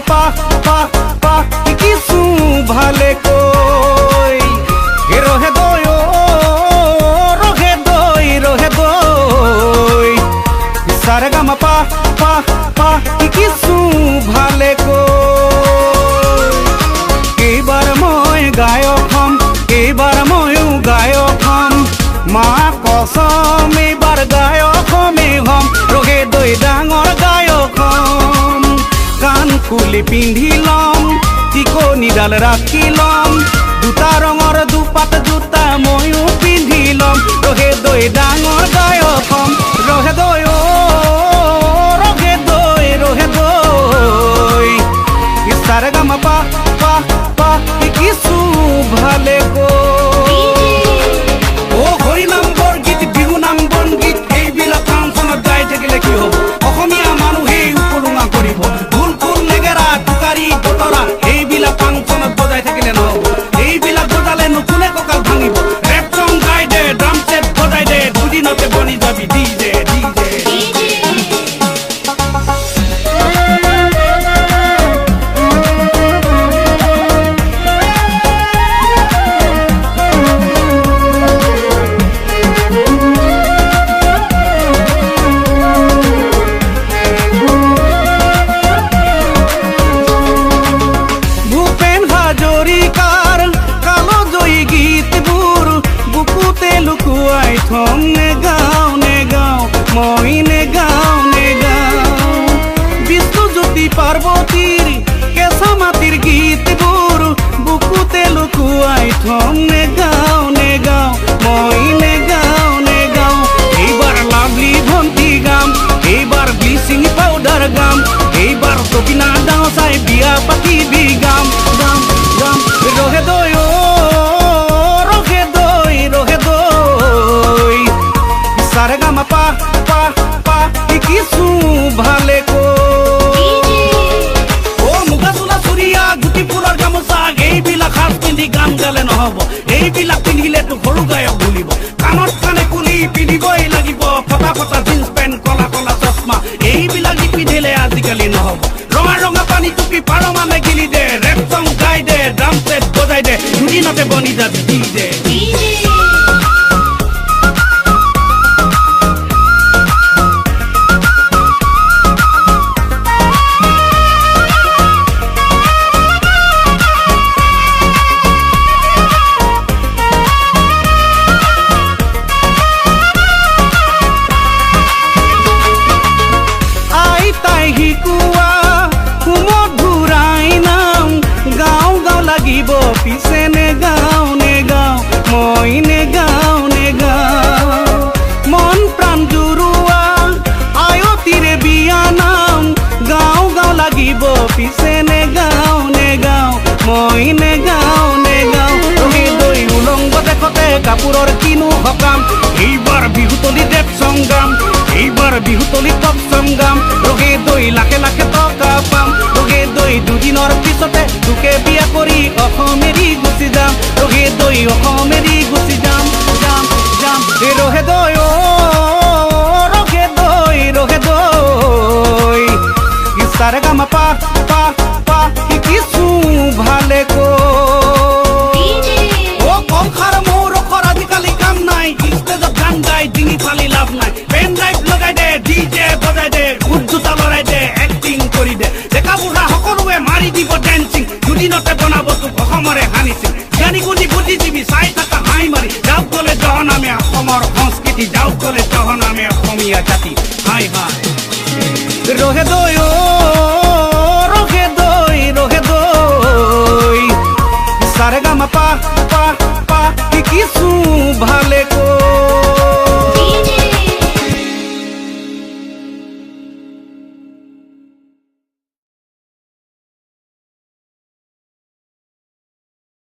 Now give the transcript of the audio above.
পা পা পা কিছু ভালে কই রহে দই ও রহে দই সারে গামা পা পা পা কিছু ভালে কই এইবার মই গায়ক হম এইবার ময়ো গায়ক হম মা কসম এইবার গায়ক হম রহে দই ডাঙৰ গায়ক হম কান ফুলি পিন্ধি লম টিকনিডাল ৰাখি লম দুটা ৰঙৰ দুপাত জোতা ময়ো পিন্ধি লম ৰহে দৈ ডাঙৰ গায়ক হম ৰহে দৈ ও ৰহে দৈ ইছাৰে গামা পা পা পা কিছু ভালে কই ও হৰি নাম বৰগীত বিহু নাম বনগীত এইবিলাক ফাংচনত গাই থাকিলে কি হ'ব অসমীয়া মানুহে উপলুঙা কৰিব এইবিলাক ফাংচনত বজাই থাকিলে নহ'ব এইবিলাক বজালে নুশুনে কঁকাল ভাঙিব ৰেপ চং গাই দে ড্ৰাম ছেট বজাই দে দুদিনতে বনি যাবি ডিজে ডিজে থম নে গাও মই নে গাও বিষ্ণুজ্যোতি পাৰ্বতীৰ কেঁচা মাটিৰ গীতবোৰ বুকুতে লুকুৱাই থম নে গাও মই নে গাও এইবাৰ লাভলি ভণ্টি গাম এইবাৰ ব্লিচিং পাউডাৰ গাম এইবাৰ তপিনা ডাঙৰ চাই বিয়া পাতিবি গাম ৰহে দৈ ও সারে গামা পা পা পা কিছু ভালে কই ও মুগা চোলা চুৰিয়া গুটি ফুলৰ গামোচা এইবিলাক সাজ পিন্ধি গান গালে নহ'ব এইবিলাক পিন্ধিলেতো সৰু গায়ক বুলিব কাণত কাণে কুলি পিন্ধিবই লাগিব ফটা ফটা জিন্স পেণ্ট কলা কলা চশমা এইবিলাক নিপিন্ধিলে আজিকালি নহ'ব ৰঙা ৰঙা পানী টুপি পাৰ মানে গিলি দে ৰেপ চং গাই দে ড্ৰাম ছেট বজাই দে দুদিনতে বনি যাবি ডিজে পিছে নে গাও মই নে গাও মন প্ৰাণ জুৰুৱা আয়তিৰে বিয়া নাম গাও লাগিব পিছে নে গাও মই নে গাও ৰহি দৈ উলংগ দেখতে কাপোৰৰ কিনো সকাম এইবাৰ বিহুতলি ৰেপ চং গাম এইবাৰ বিহুতলি পপ চং গাম ৰহি দৈ লাখে লাখে টকা পাম ৰহি দৈ দুদিনৰ পিছতে তোকে বিয়া কৰি অসমেৰি গুচি যাম ৰহি দৈ অসমেৰি গুচি যাম ৰহে দৈ ও ৰহে দৈ ইছাৰে গামা পা পা পা কিছু ভালে কই ও কংখাৰ মোৰ ৰখৰ আজিকালি কাম নাই ষ্টেজত গান গাই ডিঙি ফালি লাভ নাই পেন ড্ৰাইভ লগাই দে ডিজে বজাই দে খুদ জোতা লৰাই দে এক্টিং কৰি দে ডেকা বুঢ়া সকলোৱে মাৰি দিব ডেন্সিং দুদিনতে বনাব তোক অসমৰে হানিছিল জ্ঞানী গুণী বুদ্ধিজীৱী চাই থাকা হাই মাৰি যাওক গ'লে জহনামে অসমৰ সংস্কৃতি যাওক গ'লে জহনামে অসমীয়া জাতি হাই ৰহে দৈ ও ৰহে দৈ সাৰে গামা পা পা পা কিছু ভালে কই